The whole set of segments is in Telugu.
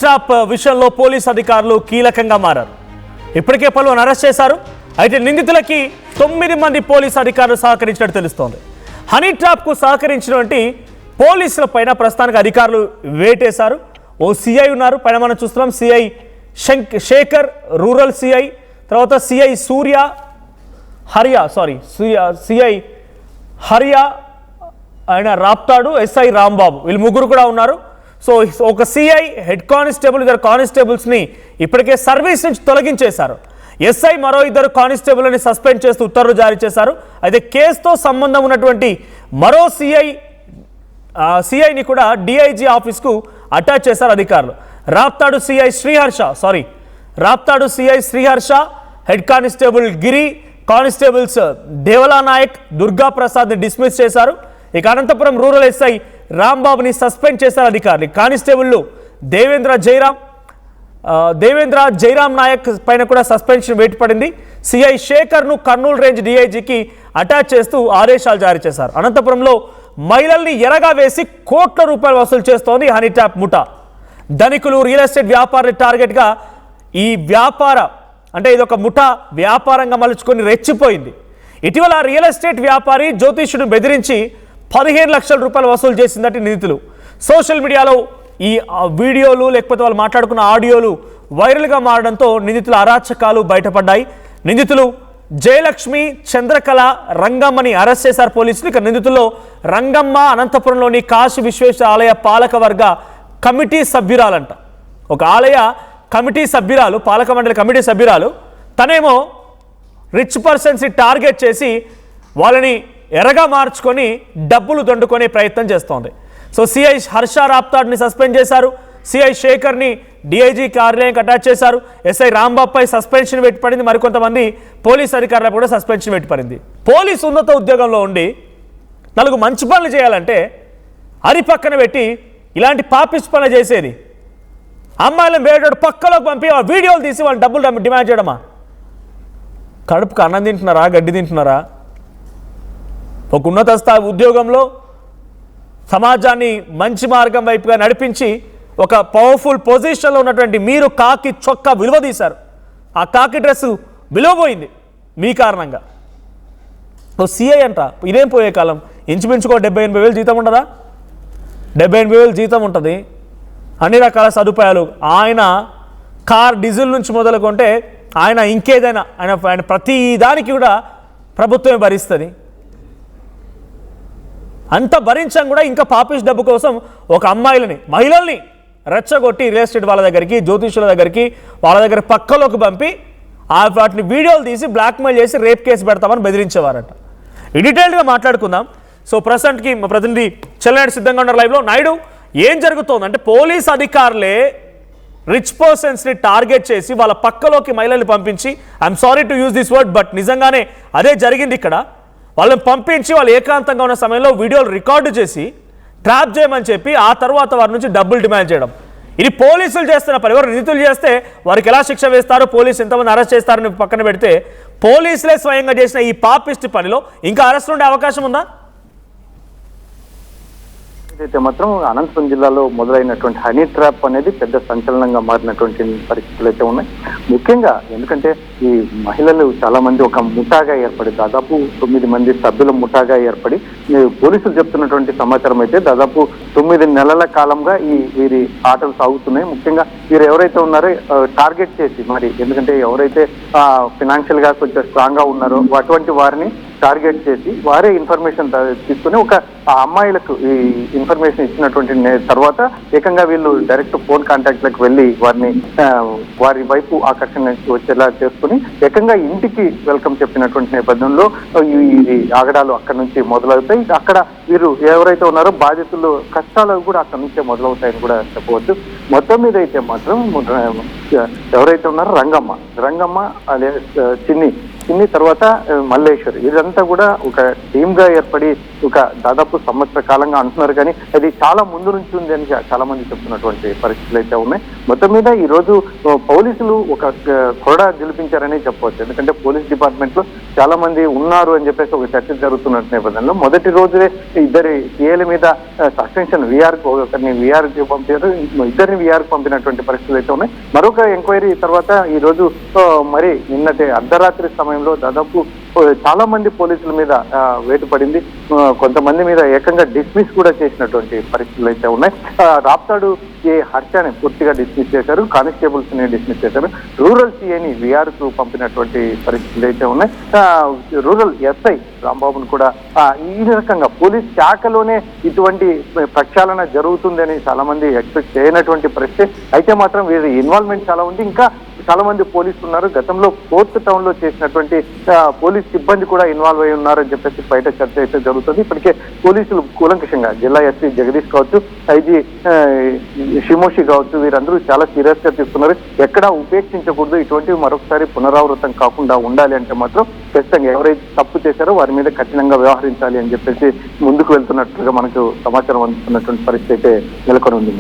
ట్రాప్ విషయంలో పోలీస్ అధికారులు కీలకంగా మారారు. ఇప్పటికే పలువురు అరెస్ట్ చేశారు. అయితే నిందితులకి 9 మంది పోలీస్ అధికారులు సహకరించినట్టు తెలుస్తోంది. హనీ ట్రాప్ కు సహకరించినటువంటి పోలీసుల పైన ప్రస్తుతానికి అధికారులు వేటేశారు. ఓ సిఐ ఉన్నారు, పైన మనం చూస్తున్నాం సిఐ శేఖర్, రూరల్ సిఐ, తర్వాత సిఐ సిఐ హరియా, ఆయన రాప్తాడు, ఎస్ఐ రాంబాబు, వీళ్ళు ముగ్గురు కూడా ఉన్నారు. సో ఒక సిఐ, హెడ్ కానిస్టేబుల్, ఇద్దరు కానిస్టేబుల్స్ని ఇప్పటికే సర్వీస్ నుంచి తొలగించేశారు. ఎస్ఐ మరో ఇద్దరు కానిస్టేబుల్ని సస్పెండ్ చేస్తూ ఉత్తర్వులు జారీ చేశారు. అయితే కేసుతో సంబంధం ఉన్నటువంటి మరో సిఐని కూడా డిఐజీ ఆఫీస్కు అటాచ్ చేశారు అధికారులు. Raptadu CI Sriharsha, head constable Giri, constables Devala Nayak, Durga ప్రసాద్ని డిస్మిస్ చేశారు. ఇక అనంతపురం రూరల్ ఎస్ఐ రాంబాబుని సస్పెండ్ చేశారు అధికారులు. కానిస్టేబుల్ దేవేంద్ర జైరామ్ నాయక్ పైన కూడా సస్పెన్షన్ వేటు పడింది. సిఐ శేఖర్ను కర్నూలు రేంజ్ డిఐజీకి అటాచ్ చేస్తూ ఆదేశాలు జారీ చేశారు. అనంతపురంలో మహిళల్ని ఎరగా వేసి కోట్ల రూపాయలు వసూలు చేస్తోంది హనీ ట్రాప్ ముఠా. ధనికులు, రియల్ ఎస్టేట్ వ్యాపారులు టార్గెట్గా ఈ ఇదొక ముఠా వ్యాపారంగా మలుచుకొని రెచ్చిపోయింది. ఇటీవల రియల్ ఎస్టేట్ వ్యాపారి జ్యోతిష్యుడు బెదిరించి 15 లక్షల రూపాయలు వసూలు చేసిందట నిందితులు. సోషల్ మీడియాలో ఈ వీడియోలు లేకపోతే వాళ్ళు మాట్లాడుకున్న ఆడియోలు వైరల్గా మారడంతో నిందితుల అరాచకాలు బయటపడ్డాయి. నిందితులు జయలక్ష్మి, చంద్రకళ, రంగమ్మని అరెస్ట్ చేశారు పోలీసులు. ఇక నిందితుల్లో రంగమ్మ అనంతపురంలోని కాశీ విశ్వేశ్వర ఆలయ పాలకవర్గ కమిటీ సభ్యురాలంట. ఒక ఆలయ కమిటీ సభ్యురాలు, పాలక మండలి కమిటీ సభ్యురాలు. తనేమో రిచ్ పర్సన్స్ని టార్గెట్ చేసి వాళ్ళని ఎరగా మార్చుకొని డబ్బులు దండుకునే ప్రయత్నం చేస్తోంది. సో సిఐ హర్ష రాప్తాడ్ని సస్పెండ్ చేశారు. సిఐ శేఖర్ని డిఐజీ కార్యాలయానికి అటాచ్ చేశారు. ఎస్ఐ రాంబాబుపై సస్పెన్షన్ పెట్టిపడింది. మరికొంతమంది పోలీస్ అధికారులకు కూడా సస్పెన్షన్ పెట్టిపడింది. పోలీసు ఉన్నత ఉద్యోగంలో ఉండి 4 మంచి పనులు చేయాలంటే అరి పక్కన పెట్టి ఇలాంటి పాపిస్ట్ పనులు చేసేది, అమ్మాయిలను వేరేటోడు పక్కలోకి పంపి వీడియోలు తీసి వాళ్ళు డబ్బులు డిమాండ్ చేయడమా? కడుపుకు అన్నం తింటున్నారా, గడ్డి తింటున్నారా? ఒక ఉన్నత స్థాయి ఉద్యోగంలో సమాజాన్ని మంచి మార్గం వైపుగా నడిపించి ఒక పవర్ఫుల్ పొజిషన్లో ఉన్నటువంటి మీరు కాకి చొక్కా విలువ తీశారు. ఆ కాకి డ్రెస్సు విలువ పోయింది మీ కారణంగా. ఓ సిఐ అంట, ఇదేం పోయే కాలం, ఇంచుమించుకో 70-80 వేలు జీతం ఉండదా? 70-80 వేలు జీతం ఉంటుంది, అన్ని రకాల సదుపాయాలు. ఆయన కార్ డీజిల్ నుంచి మొదలుకుంటే ఆయన ఇంకేదైనా ఆయన ప్రతి దానికి కూడా ప్రభుత్వమే భరిస్తుంది. అంత భరించం కూడా ఇంకా పాపిష్ డబ్బు కోసం ఒక మహిళల్ని రెచ్చగొట్టి రియల్ ఎస్టేట్ వాళ్ళ దగ్గరికి, జ్యోతిష్యుల దగ్గరికి, వాళ్ళ దగ్గర పక్కలోకి పంపి వాటిని వీడియోలు తీసి బ్లాక్మెయిల్ చేసి రేప్ కేసు పెడతామని బెదిరించేవారట. ఈ డీటెయిల్గా మాట్లాడుకుందాం. సో ప్రజెంట్కి మా ప్రతినిధి చెల్లనాయుడు సిద్ధంగా ఉన్నారు లైవ్లో. నాయుడు, ఏం జరుగుతోంది అంటే పోలీస్ అధికారులే రిచ్ పర్సన్స్ని టార్గెట్ చేసి వాళ్ళ పక్కలోకి మహిళల్ని పంపించి, I'm sorry to use this word but నిజంగానే అదే జరిగింది ఇక్కడ. వాళ్ళని పంపించి వాళ్ళు ఏకాంతంగా ఉన్న సమయంలో వీడియోలు రికార్డు చేసి ట్రాప్ చేయమని చెప్పి ఆ తర్వాత వారి నుంచి డబ్బులు డిమాండ్ చేయడం. ఇది పోలీసులు చేస్తున్న పని. ఎవరు నిందితులు చేస్తే వారికి ఎలా శిక్ష వేస్తారు, పోలీసు ఎంతమంది అరెస్ట్ చేస్తారని పక్కన పెడితే పోలీసులే స్వయంగా చేసిన ఈ పాపిస్ట్ పనిలో ఇంకా అరెస్ట్ ఉండే అవకాశం ఉందా? అయితే మాత్రం అనంతపురం జిల్లాలో మొదలైనటువంటి హనీ ట్రాప్ అనేది పెద్ద సంచలనంగా మారినటువంటి పరిస్థితులు అయితే ఉన్నాయి. ముఖ్యంగా ఎందుకంటే ఈ మహిళలు చాలా మంది ఒక ముఠాగా ఏర్పడి, దాదాపు 9 మంది సభ్యుల ముఠాగా ఏర్పడి, పోలీసులు చెప్తున్నటువంటి సమాచారం అయితే దాదాపు 9 నెలల కాలంగా వీరి ఆటలు సాగుతున్నాయి. ముఖ్యంగా వీరు ఎవరైతే ఉన్నారో టార్గెట్ చేసి, మరి ఎందుకంటే ఎవరైతే ఫినాన్షియల్ గా కొంచెం స్ట్రాంగ్ గా ఉన్నారో అటువంటి వారిని టార్గెట్ చేసి వారే ఇన్ఫర్మేషన్ తీసుకుని ఒక అమ్మాయిలకు ఈ ఇన్ఫర్మేషన్ ఇచ్చినటువంటి తర్వాత ఏకంగా వీళ్ళు డైరెక్ట్ ఫోన్ కాంటాక్ట్లకు వెళ్ళి వారి వైపు ఆకర్షణ వచ్చేలా చేసుకుని ఏకంగా ఇంటికి వెల్కమ్ చెప్పినటువంటి నేపథ్యంలో ఈ ఆగడాలు అక్కడి నుంచి మొదలవుతాయి. అక్కడ వీరు ఎవరైతే ఉన్నారో బాధితులు కష్టాలు కూడా అక్కడి నుంచే మొదలవుతాయని కూడా చెప్పవచ్చు. మొత్తం మీద అయితే మాత్రం ఎవరైతే ఉన్నారో రంగమ్మ అదే చిన్ని చిన్ని తర్వాత మల్లేశ్వర్, ఇదంతా కూడా ఒక టీమ్ గా ఏర్పడి ఒక దాదాపు సంవత్సర కాలంగా అంటున్నారు. కానీ అది చాలా ముందు నుంచి ఉంది అని చాలా మంది చెప్తున్నటువంటి పరిస్థితులు అయితే ఉన్నాయి. మొత్తం మీద ఈ రోజు పోలీసులు ఒక కొరడా గెలిపించారని చెప్పవచ్చు. ఎందుకంటే పోలీస్ డిపార్ట్మెంట్ లో చాలా మంది ఉన్నారు అని చెప్పేసి ఒక చర్చ జరుగుతున్న నేపథ్యంలో మొదటి రోజునే ఇద్దరి సీఏల మీద సస్పెన్షన్ ఒకరిని విఆర్కి పంపారు, ఇద్దరిని విఆర్కి పంపినటువంటి పరిస్థితులు అయితే ఉన్నాయి. మరొక ఎంక్వైరీ తర్వాత ఈ రోజు మరి నిన్నటి అర్ధరాత్రి సమయంలో దాదాపు చాలా మంది పోలీసుల మీద వేటు పడింది. కొంతమంది మీద ఏకంగా డిస్మిస్ కూడా చేసినటువంటి పరిస్థితులు అయితే ఉన్నాయి. రాప్తాడు ఏ హర్షాని పూర్తిగా డిస్మిస్ చేశారు, కానిస్టేబుల్స్ ని డిస్మిస్ చేశారు, రూరల్ సిఐని విఆర్ కు పంపినటువంటి పరిస్థితులు అయితే ఉన్నాయి. రూరల్ ఎస్ఐ రాంబాబును కూడా ఈ రకంగా పోలీస్ శాఖలోనే ఇటువంటి ప్రక్షాళన జరుగుతుందని చాలా మంది ఎక్స్పెక్ట్ చేయనటువంటి పరిస్థితి. అయితే మాత్రం వీరి ఇన్వాల్వ్మెంట్ చాలా ఉంది. ఇంకా చాలా మంది పోలీసులు ఉన్నారు. గతంలో ఫోర్త్ టౌన్ లో చేసినటువంటి పోలీస్ సిబ్బంది కూడా ఇన్వాల్వ్ అయి ఉన్నారని చెప్పేసి బయట చర్చ అయితే జరుగుతుంది. ఇప్పటికే పోలీసులు కూలంకషంగా జిల్లా ఎస్పీ జగదీష్ కావచ్చు, ఐజీ షిమోషి కావచ్చు, వీరందరూ చాలా సీరియస్ గా తీసుకున్నారు. ఎక్కడా ఉపేక్షించకూడదు, ఇటువంటివి మరొకసారి పునరావృతం కాకుండా ఉండాలి అంటే మాత్రం ఖచ్చితంగా ఎవరైతే తప్పు చేశారో వారి మీద కఠినంగా వ్యవహరించాలి అని చెప్పేసి ముందుకు వెళ్తున్నట్లుగా మనకు సమాచారం అందుతున్నటువంటి పరిస్థితి అయితే నెలకొని ఉంది.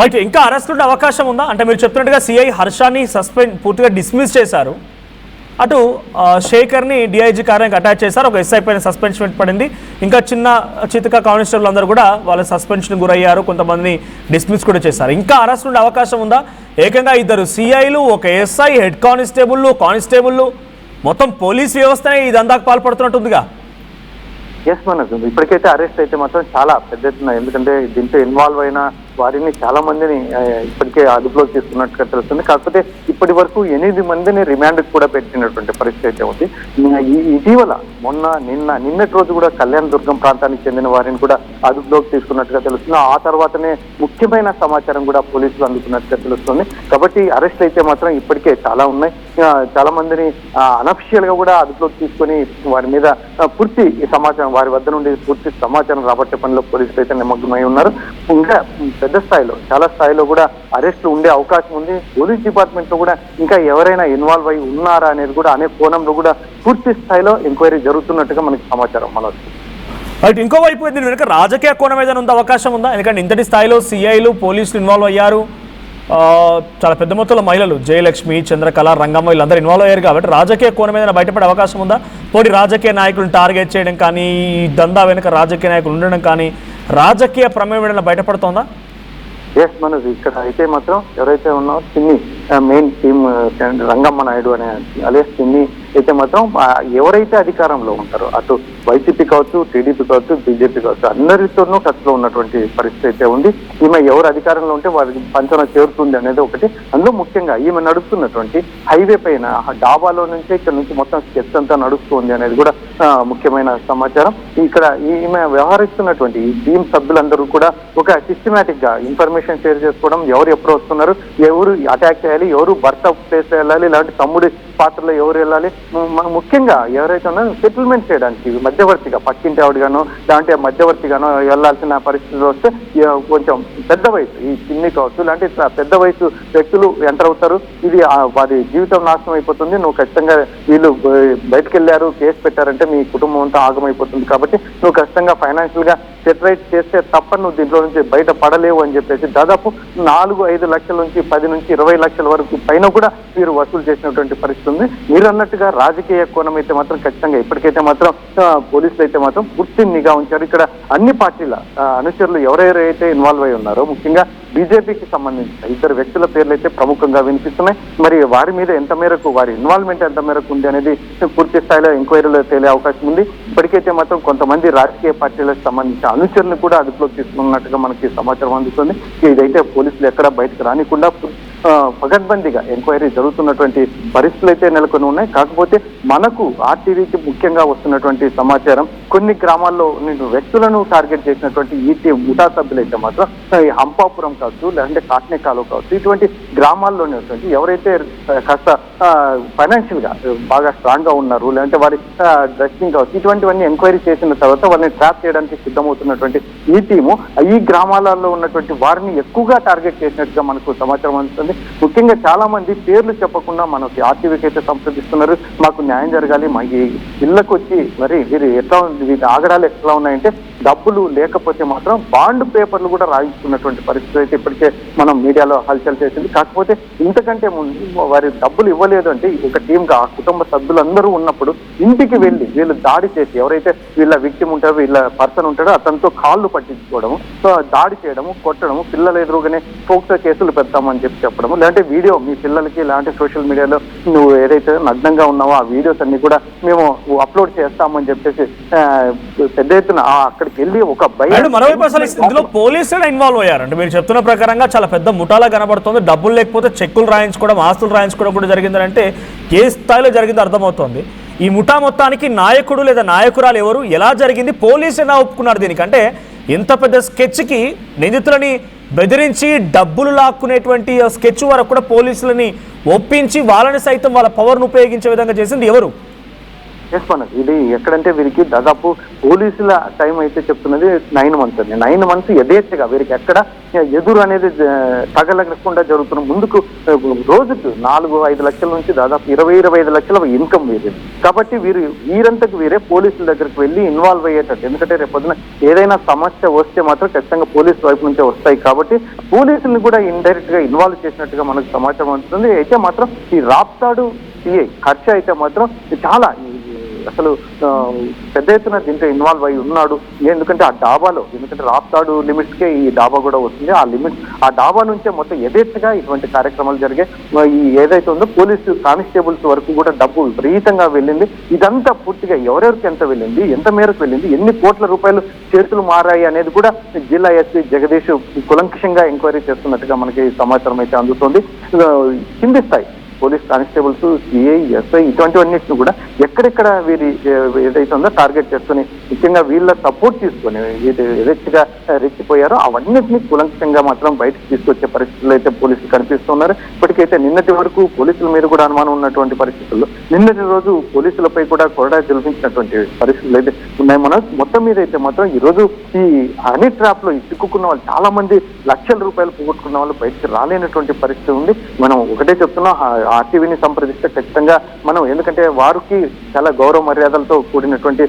మనకు ఇంకా అరెస్ట్ ఉండే అవకాశం ఉందా? అంటే మీరు చెప్తున్నట్టుగా సిఐ హర్షాన్ని పూర్తిగా డిస్మిస్ చేశారు, అటు శేఖర్ని డిఐజీ కార్యానికి అటాచ్ చేశారు, ఒక ఎస్ఐ పైన సస్పెన్షన్ పడింది, ఇంకా చిన్న చితక కానిస్టేబుల్ అందరూ కూడా వాళ్ళ సస్పెన్షన్ గురయ్యారు, కొంతమందిని డిస్మిస్ కూడా చేశారు. ఇంకా అరెస్ట్ ఉండే అవకాశం ఉందా? ఏకంగా ఇద్దరు సిఐలు, ఒక ఎస్ఐ, హెడ్ కానిస్టేబుల్ మొత్తం పోలీస్ వ్యవస్థనే ఈ దందాకు పాల్పడుతున్నట్టుందిగా. ఎస్ మనకు ఇప్పటికైతే అరెస్ట్ అయితే మాత్రం చాలా పెద్ద ఎత్తున, ఎందుకంటే దీంట్లో ఇన్వాల్వ్ అయిన వారిని చాలా మందిని ఇప్పటికే అదుపులోకి తీసుకున్నట్టుగా తెలుస్తుంది. కాకపోతే ఇప్పటి వరకు 8 మందిని రిమాండ్ కూడా పెట్టినటువంటి పరిస్థితి అయితే ఉంది. ఇటీవల నిన్నటి రోజు కూడా కళ్యాణదుర్గం ప్రాంతానికి చెందిన వారిని కూడా అదుపులోకి తీసుకున్నట్టుగా తెలుస్తుంది. ఆ తర్వాతనే ముఖ్యమైన సమాచారం కూడా పోలీసులు అందుకున్నట్టుగా తెలుస్తుంది. కాబట్టి అరెస్ట్ అయితే మాత్రం ఇప్పటికే చాలా ఉన్నాయి. చాలా మందిని అనఫిషియల్ గా కూడా అదుపులోకి తీసుకొని వారి మీద పూర్తి సమాచారం, వారి వద్ద నుండి పూర్తి సమాచారం రాబట్టే పనిలో పోలీసులు అయితే నిమగ్నమై ఉన్నారు. ఇంకా పెద్ద స్థాయిలో, చాలా స్థాయిలో కూడా అరెస్టులు ఉండే అవకాశం ఉంది. పోలీస్ డిపార్ట్మెంట్ లో కూడా ఇంకా ఎవరైనా ఇన్వాల్వ్ అయి ఉన్నారా అనేది కూడా అనే కోణంలో కూడా పూర్తి స్థాయిలో ఎంక్వైరీ జరుగుతున్నట్టుగా మనకి సమాచారం మనకు. ఇంకోవైపు దీని వెనుక రాజకీయ కోణం ఏదైనా ఉందా, అవకాశం ఉందా? ఎందుకంటే ఇంతటి స్థాయిలో సిఐలు, పోలీసులు ఇన్వాల్వ్ అయ్యారు, చాలా పెద్ద మొత్తంలో మహిళలు జయలక్ష్మి, చంద్రకళ, రంగమ్మ వీళ్ళందరూ ఇన్వాల్వ్ అయ్యారు. కాబట్టి రాజకీయ కోణం ఏదైనా బయటపడే అవకాశం ఉందా? పోటీ రాజకీయ నాయకులను టార్గెట్ చేయడం కానీ, ఈ దందా వెనుక రాజకీయ నాయకులు ఉండడం కానీ, రాజకీయ ప్రమేయం ఏదైనా బయటపడుతోందా? ఎస్ మనకు ఇక్కడ అయితే మాత్రం ఎవరైతే ఉన్నారో చిన్ని మెయిన్ టీమ్ రంగమ్మ నాయుడు అనే అలియాస్ చిన్ని అయితే మాత్రం ఎవరైతే అధికారంలో ఉంటారో అటు వైసీపీ కావచ్చు, టీడీపీ కావచ్చు, బీజేపీ కావచ్చు, అందరితోనూ టచ్లో ఉన్నటువంటి పరిస్థితి అయితే ఉంది. ఈమె ఎవరు అధికారంలో ఉంటే వారికి పంచన చేరుతుంది అనేది ఒకటి. అందులో ముఖ్యంగా ఈమె నడుస్తున్నటువంటి హైవే పైన డాబాలో నుంచి ఇక్కడ నుంచి మొత్తం స్టెప్స్ అంతా నడుస్తుంది అనేది కూడా ముఖ్యమైన సమాచారం. ఇక్కడ ఈమె వ్యవహరిస్తున్నటువంటి ఈ టీం సభ్యులందరూ కూడా ఒక సిస్టమేటిక్ గా ఇన్ఫర్మేషన్ షేర్ చేసుకోవడం, ఎవరు ఎప్పుడు వస్తున్నారు, ఎవరు అటాక్ చేయాలి, ఎవరు భర్త ప్లేస్ వెళ్ళాలి, ఇలాంటి తమ్ముడి పాత్రలో ఎవరు వెళ్ళాలి, ముఖ్యంగా ఎవరైతే ఉన్నారో సెటిల్మెంట్ చేయడానికి మధ్యవర్తిగా, పక్కింటి ఆవిడగానో లేదంటే మధ్యవర్తిగానో వెళ్లాల్సిన పరిస్థితులు వస్తే కొంచెం పెద్ద వయసు, ఈ చిన్ని కావచ్చు ఇలాంటి పెద్ద వయసు వ్యక్తులు ఎంటర్ అవుతారు. ఇది వారి జీవితం నాశనం అయిపోతుంది. నువ్వు ఖచ్చితంగా వీళ్ళు బయటకు వెళ్ళారు, కేసు పెట్టారంటే మీ కుటుంబం అంతా ఆగమైపోతుంది. కాబట్టి నువ్వు ఖచ్చితంగా ఫైనాన్షియల్ గా సెటరైట్ చేస్తే తప్ప నువ్వు దీంట్లో నుంచి బయట పడలేవు అని చెప్పేసి దాదాపు 4-5 లక్షల నుంచి 10 నుంచి 20 లక్షల వరకు పైన కూడా వీరు వసూలు చేసినటువంటి పరిస్థితి ఉంది. మీరు అన్నట్టుగా రాజకీయ కోణం అయితే మాత్రం ఖచ్చితంగా ఇప్పటికైతే మాత్రం పోలీసులు అయితే మాత్రం పూర్తి నిఘా ఉంచారు. ఇక్కడ అన్ని పార్టీల అనుచరులు ఎవరెవరైతే ఇన్వాల్వ్ అయి ఉన్నారో, ముఖ్యంగా బీజేపీకి సంబంధించిన 2 వ్యక్తుల పేర్లు అయితే ప్రముఖంగా వినిపిస్తున్నాయి. మరి వారి మీద ఎంత మేరకు, వారి ఇన్వాల్వ్మెంట్ ఎంత మేరకు ఉంది అనేది పూర్తి స్థాయిలో ఎంక్వైరీలో తేలే అవకాశం ఉంది. ఇప్పటికైతే మాత్రం కొంతమంది రాజకీయ పార్టీలకు సంబంధించిన అనుచరులను కూడా అదుపులోకి తీసుకున్నట్టుగా మనకి సమాచారం అందుతుంది. ఇదైతే పోలీసులు ఎక్కడ బయటకు రానికుండా పకడ్బందీగా ఎంక్వైరీ జరుగుతున్నటువంటి పరిస్థితులు అయితే నెలకొని ఉన్నాయి. కాకపోతే మనకు ఆర్టీవీకి ముఖ్యంగా వస్తున్నటువంటి సమాచారం, కొన్ని గ్రామాల్లో వ్యక్తులను టార్గెట్ చేసినటువంటి ఈ టీం ముఠా సభ్యులైతే మాత్రం హంపాపురం కావచ్చు, లేదంటే కాట్నేకాలో కావచ్చు, ఇటువంటి గ్రామాల్లోనే ఎవరైతే కాస్త ఫైనాన్షియల్ గా బాగా స్ట్రాంగ్ గా ఉన్నారు, లేదంటే వారి డ్రెస్సింగ్ కావచ్చు, ఇటువంటివన్నీ ఎంక్వైరీ చేసిన తర్వాత వారిని ట్రాప్ చేయడానికి సిద్ధమవుతున్నటువంటి ఈ టీము ఈ గ్రామాలలో ఉన్నటువంటి వారిని ఎక్కువగా టార్గెట్ చేసినట్టుగా మనకు సమాచారం అందుతుంది. కనిపిస్తుంది. ముఖ్యంగా చాలా మంది పేర్లు చెప్పకుండా మనకి ఆర్టీవీకి అయితే సంప్రదిస్తున్నారు, మాకు న్యాయం జరగాలి, మా ఇళ్ళకు వచ్చి మరి వీరు ఎట్లా వీరి ఆగడాలు ఎట్లా ఉన్నాయంటే డబ్బులు లేకపోతే మాత్రం బాండ్ పేపర్లు కూడా రాయించుకున్నటువంటి పరిస్థితి అయితే ఇప్పటికే మనం మీడియాలో హల్చల్ చేసింది. కాకపోతే ఇంతకంటే ముందు వారి డబ్బులు ఇవ్వలేదు అంటే ఒక టీంగా ఆ కుటుంబ సభ్యులందరూ ఉన్నప్పుడు ఇంటికి వెళ్ళి వీళ్ళు దాడి చేసి ఎవరైతే వీళ్ళ విక్టిమ్ ఉంటారో వీళ్ళ పర్సన్ ఉంటాడో అతనితో కాళ్ళు పట్టించుకోవడము, సో దాడి చేయడము, కొట్టడము, పిల్లల ఎదురుగానే పోక్సో కేసులు పెడతామని చెప్పడము, లేదంటే వీడియో మీ పిల్లలకి ఇలాంటి సోషల్ మీడియాలో నువ్వు ఏదైతే నగ్నంగా ఉన్నావో ఆ వీడియోస్ అన్ని కూడా మేము అప్లోడ్ చేస్తామని చెప్పేసి పెద్ద ఎత్తున అక్కడికి వెళ్ళి ఒక మరోవైపు అసలు ఇందులో పోలీసులు ఇన్వాల్వ్ అయ్యారు. అంటే మీరు చెప్తున్న ప్రకారంగా చాలా పెద్ద ముఠాలా కనబడుతుంది. డబ్బులు లేకపోతే చెక్కులు రాయించుకోవడం, ఆస్తులు రాయించుకోవడం కూడా జరిగిందని అంటే ఏ స్థాయిలో జరిగిందో అర్థమవుతోంది. ఈ ముఠా మొత్తానికి నాయకుడు లేదా నాయకురాలు ఎవరు, ఎలా జరిగింది, పోలీసు ఎలా ఒప్పుకున్నారు దీనికంటే ఇంత పెద్ద స్కెచ్కి నిందితులని బెదిరించి డబ్బులు లాక్కునేటువంటి స్కెచ్ వరకు కూడా పోలీసులని ఒప్పించి వాళ్ళని సైతం వాళ్ళ పవర్ను ఉపయోగించే విధంగా చేసింది ఎవరు? ఇది ఎక్కడంటే వీరికి దాదాపు పోలీసుల టైం అయితే చెప్తున్నది 9 months అండి. 9 months యథేచ్ఛగా వీరికి ఎక్కడ ఎదురు అనేది తగలకుండా జరుగుతున్న ముందుకు రోజుకు 4-5 లక్షల నుంచి దాదాపు 20-25 లక్షల ఇన్కమ్ వీరి. కాబట్టి వీరంతకు వీరే పోలీసుల దగ్గరికి వెళ్ళి ఇన్వాల్వ్ అయ్యేటట్టు, ఎందుకంటే రేపొద్దున ఏదైనా సమస్య వస్తే మాత్రం ఖచ్చితంగా పోలీసు వైపు నుంచే వస్తాయి కాబట్టి పోలీసుల్ని కూడా ఇండైరెక్ట్ గా ఇన్వాల్వ్ చేసినట్టుగా మనకు సమాచారం అందుతుంది. అయితే మాత్రం ఈ రాప్తాడు సిఐ ఖర్చు అయితే మాత్రం చాలా అసలు పెద్ద ఎత్తున దీంట్లో ఇన్వాల్వ్ అయి ఉన్నాడు. ఎందుకంటే ఆ డాబాలో, ఎందుకంటే రాప్తాడు లిమిట్స్కే ఈ డాబా కూడా వస్తుంది, ఆ డాబా నుంచే మొత్తం యథేచ్ఛగా ఇటువంటి కార్యక్రమాలు జరిగే ఈ ఏదైతే ఉందో పోలీసు కానిస్టేబుల్స్ వరకు కూడా డబ్బు విపరీతంగా వెళ్ళింది. ఇదంతా పూర్తిగా ఎవరెవరికి ఎంత వెళ్ళింది, ఎంత మేరకు వెళ్ళింది, ఎన్ని కోట్ల రూపాయలు చేతులు మారాయి అనేది కూడా జిల్లా ఎస్పీ జగదీష్ కులంకషంగా ఎంక్వైరీ చేస్తున్నట్టుగా మనకి సమాచారం అయితే అందుతుంది. కింది స్థాయి పోలీస్ కానిస్టేబుల్స్, సిఐ, ఎస్ఐ ఇటువంటివన్నిటిని కూడా ఎక్కడెక్కడ వీరి ఏదైతే ఉందో టార్గెట్ చేసుకుని ముఖ్యంగా వీళ్ళ సపోర్ట్ తీసుకొని యథేచ్ఛగా రెచ్చిపోయారో అవన్నిటిని కులంకషంగా మాత్రం బయటకు తీసుకొచ్చే పరిస్థితులు అయితే పోలీసులు కనిపిస్తున్నారు. ఇప్పటికైతే నిన్నటి వరకు పోలీసుల మీద కూడా అనుమానం ఉన్నటువంటి పరిస్థితుల్లో నిన్నటి రోజు పోలీసులపై కూడా కొరడా జల్పించినటువంటి పరిస్థితులు అయితే ఉన్నాయి. మొత్తం మీద అయితే మాత్రం ఈ రోజు ఈ హనీ ట్రాప్ లో చిక్కుకున్న వాళ్ళు చాలా మంది లక్షల రూపాయలు పోగొట్టుకున్న వాళ్ళు బయటకు రాలేనటువంటి పరిస్థితి ఉంది. మనం ఒకటే చెప్తున్నాం, ఆర్టీవీని సంప్రదిస్తే ఖచ్చితంగా మనం, ఎందుకంటే వారికి చాలా గౌరవ మర్యాదలతో కూడినటువంటి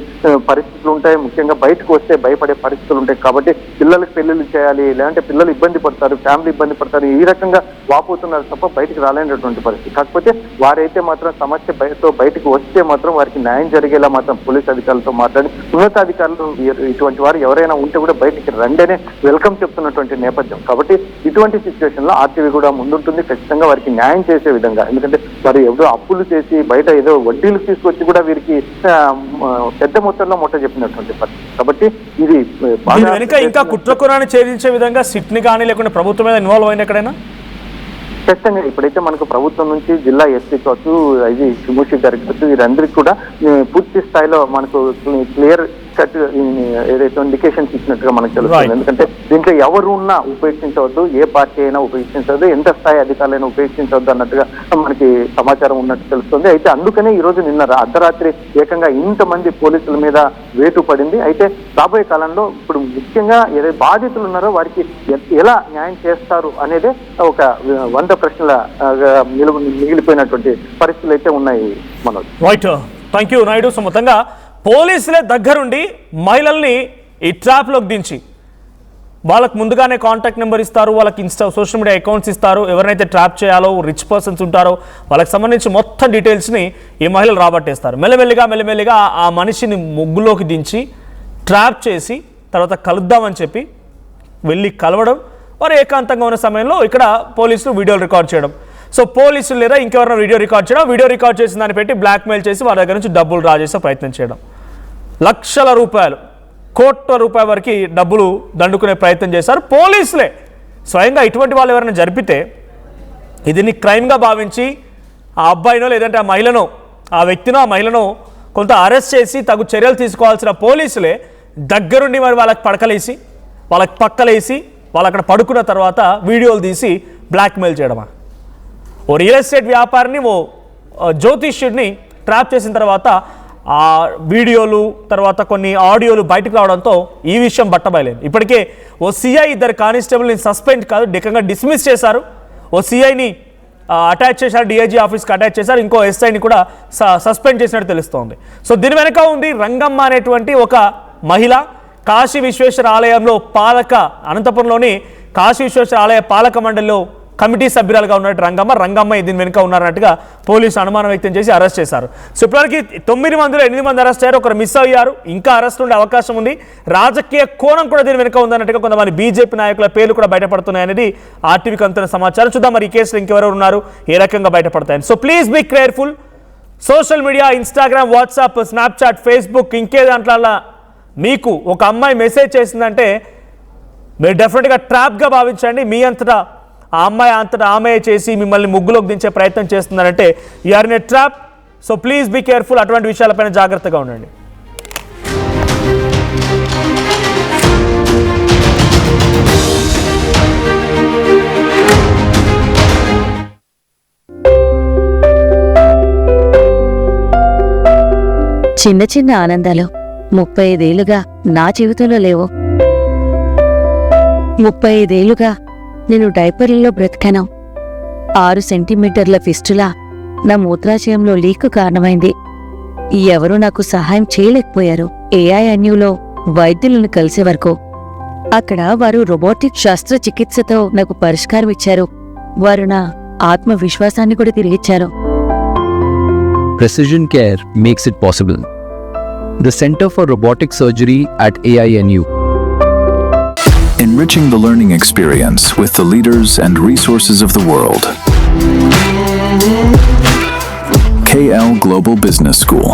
పరిస్థితులు ఉంటాయి, ముఖ్యంగా బయటకు వస్తే భయపడే పరిస్థితులు ఉంటాయి. కాబట్టి పిల్లలకు పెళ్లిళ్ళు చేయాలి, లేదంటే పిల్లలు ఇబ్బంది పడతారు, ఫ్యామిలీ ఇబ్బంది పడతారు, ఈ రకంగా వాపోతున్నారు తప్ప బయటకు రాలేనటువంటి పరిస్థితి. కాకపోతే వారైతే మాత్రం సమస్యతో బయటకు వస్తే మాత్రం వారికి న్యాయం జరిగేలా మాత్రం పోలీస్ అధికారులతో మాట్లాడి ఉన్నతాధికారులు ఇటువంటి వారు ఎవరైనా ఉంటే కూడా బయటికి రండేనే వెల్కమ్ చెప్తున్నటువంటి నేపథ్యం. కాబట్టి ఇటువంటి సిచ్యువేషన్ లో ఆర్టీవీ కూడా ముందుంటుంది, ఖచ్చితంగా వారికి న్యాయం చేసే విధంగా. ఎందుకంటే వారు ఏదో అప్పులు చేసి బయట ఏదో వడ్డీలు తీసుకొచ్చి కూడా వీరికి పెద్ద మొత్తంలో మొట్ట చెప్పినటువంటి పరిస్థితి. కాబట్టి ఇది ఇంకా కుట్రకురాన్ని ఛేదించే విధంగా సిట్ని కానీ లేకుంటే ప్రభుత్వం మీద ఇన్వాల్వ్ అయిన ఎక్కడైనా ఖచ్చితంగా ఇప్పుడైతే మనకు ప్రభుత్వం నుంచి జిల్లా ఎస్పీ కావచ్చు, ఇది శిమూషి గారికి కావచ్చు, వీరందరికీ కూడా పూర్తి స్థాయిలో మనకు క్లియర్ కట్ ఏదైతే ఇండికేషన్స్ ఇచ్చినట్టుగా మనకు తెలుస్తుంది. ఎందుకంటే దీంట్లో ఎవరు ఉన్నా ఉపేక్షించవద్దు, ఏ పార్టీ అయినా ఉపేక్షించవద్దు, ఎంత స్థాయి అధికారులైనా ఉపేక్షించవద్దు అన్నట్టుగా మనకి సమాచారం ఉన్నట్టు తెలుస్తుంది. అయితే అందుకనే ఈ రోజు నిన్న అర్ధరాత్రి ఏకంగా ఇంతమంది పోలీసుల మీద వేటు పడింది. అయితే రాబోయే కాలంలో ఇప్పుడు ముఖ్యంగా ఏదైతే బాధితులు ఉన్నారో వారికి ఎలా న్యాయం చేస్తారు అనేదే ఒక 100 ప్రశ్నల మిగిలిపోయినటువంటి పరిస్థితులు అయితే ఉన్నాయి. Manoj, right, thank you Naidu. So మొత్తంగా పోలీసులే దగ్గరుండి మహిళల్ని ఈ ట్రాప్లోకి దించి వాళ్ళకు ముందుగానే కాంటాక్ట్ నెంబర్ ఇస్తారు, వాళ్ళకి సోషల్ మీడియా అకౌంట్స్ ఇస్తారు, ఎవరైతే ట్రాప్ చేయాలో రిచ్ పర్సన్స్ ఉంటారో వాళ్ళకి సంబంధించి మొత్తం డీటెయిల్స్ని ఈ మహిళలు రాబట్టేస్తారు. మెల్లమెల్లిగా ఆ మనిషిని ముగ్గులోకి దించి ట్రాప్ చేసి తర్వాత కలుద్దామని చెప్పి వెళ్ళి కలవడం, వారు ఏకాంతంగా ఉన్న సమయంలో ఇక్కడ పోలీసులు వీడియోలు రికార్డ్ చేయడం. సో పోలీసులు లేదా ఇంకెవరైనా వీడియో రికార్డ్ చేయడం, వీడియో రికార్డ్ చేసిన దాన్ని పెట్టి బ్లాక్మెయిల్ చేసి వారి దగ్గర నుంచి డబ్బులు డ్రా చేసే ప్రయత్నం చేయడం, లక్షల రూపాయలు, కోట్ల రూపాయల వరకు డబ్బులు దండుకునే ప్రయత్నం చేశారు పోలీసులే. స్వయంగా ఇటువంటి వాళ్ళు ఎవరైనా జరిపితే ఇది క్రైమ్గా భావించి ఆ అబ్బాయినో లేదంటే ఆ మహిళనో, ఆ వ్యక్తినో ఆ మహిళనో కొంత అరెస్ట్ చేసి తగు చర్యలు తీసుకోవాల్సిన పోలీసులే దగ్గరుండి మరి వాళ్ళకి పడకలేసి వాళ్ళకి పక్కలేసి వాళ్ళు అక్కడ పడుకున్న తర్వాత వీడియోలు తీసి బ్లాక్మెయిల్ చేయడమా? ఓ రియల్ ఎస్టేట్ వ్యాపారిని, ఓ జ్యోతిష్యుడిని ట్రాప్ చేసిన తర్వాత ఆ వీడియోలు తర్వాత కొన్ని ఆడియోలు బయటకు రావడంతో ఈ విషయం బట్టబయలేదు. ఇప్పటికే ఓ సిఐ 2 కానిస్టేబుల్ని సస్పెండ్ కాదు ఏకంగా డిస్మిస్ చేశారు. ఓ సిఐని అటాచ్ చేశారు, డిఐజీ ఆఫీస్కి అటాచ్ చేశారు, ఇంకో ఎస్ఐని కూడా సస్పెండ్ చేసినట్టు తెలుస్తోంది. సో దీని వెనక ఉంది రంగమ్మ అనేటువంటి ఒక మహిళ. కాశీ విశ్వేశ్వర ఆలయంలో అనంతపురంలోని కాశీ విశ్వేశ్వర ఆలయ పాలక మండలిలో కమిటీ సభ్యురాలుగా ఉన్నట్టు రంగమ్మ దీని వెనుక ఉన్నారన్నట్టుగా పోలీసు అనుమానం వ్యక్తం చేసి అరెస్ట్ చేశారు. సో ఇప్పటివరకు 9 మందిలో 8 మంది అరెస్ట్ అయ్యారు, ఒకరు మిస్ అయ్యారు, ఇంకా అరెస్ట్ ఉండే అవకాశం ఉంది. రాజకీయ కోణం కూడా దీని వెనుక ఉందన్నట్టుగా కొంతమంది బీజేపీ నాయకుల పేర్లు కూడా బయటపడుతున్నాయనేది ఆర్టీవీకి అందుతున్న సమాచారం. చూద్దాం మరి ఈ కేసులో ఇంకెవరు ఉన్నారు, ఏ రకంగా బయటపడతాయని. So please be careful. Social media, Instagram, WhatsApp, Snapchat, Facebook, ఇంకే దాంట్లో మీకు ఒక అమ్మాయి మెసేజ్ చేసిందంటే మీరు డెఫినెట్గా ట్రాప్గా భావించండి. మీ అంతటా ఆ అమ్మాయి ఆమె చేసి మిమ్మల్ని ముగ్గులోకి దించే ప్రయత్నం చేస్తున్నారంటే you are in a trap. So please be careful. అటువంటి విషయాలపైన జాగ్రత్తగా ఉండండి. చిన్న చిన్న ఆనందాలు 35 ఏళ్లుగా నా జీవితంలో లేవు. 35 ఏళ్లుగా నేను డైపర్లలో బ్రతికాను. 6 సెంటీమీటర్ల ఫిస్టులా నా మూత్రాశయంలో లీకు కారణమైంది. ఎవరూ నాకు సహాయం చేయలేకపోయారు. ఏఐఎన్యూలో వైద్యులను కలిసే వరకు అక్కడ వారు రోబోటిక్ శస్త్రచికిత్సతో నాకు పరిష్కారం ఇచ్చారు. వారు నా ఆత్మవిశ్వాసాన్ని కూడా తిరిగిచ్చారు. Precision Care makes it possible. The Center for Robotic Surgery at AINU. Enriching the learning experience with the leaders and resources of the world. KL Global Business School.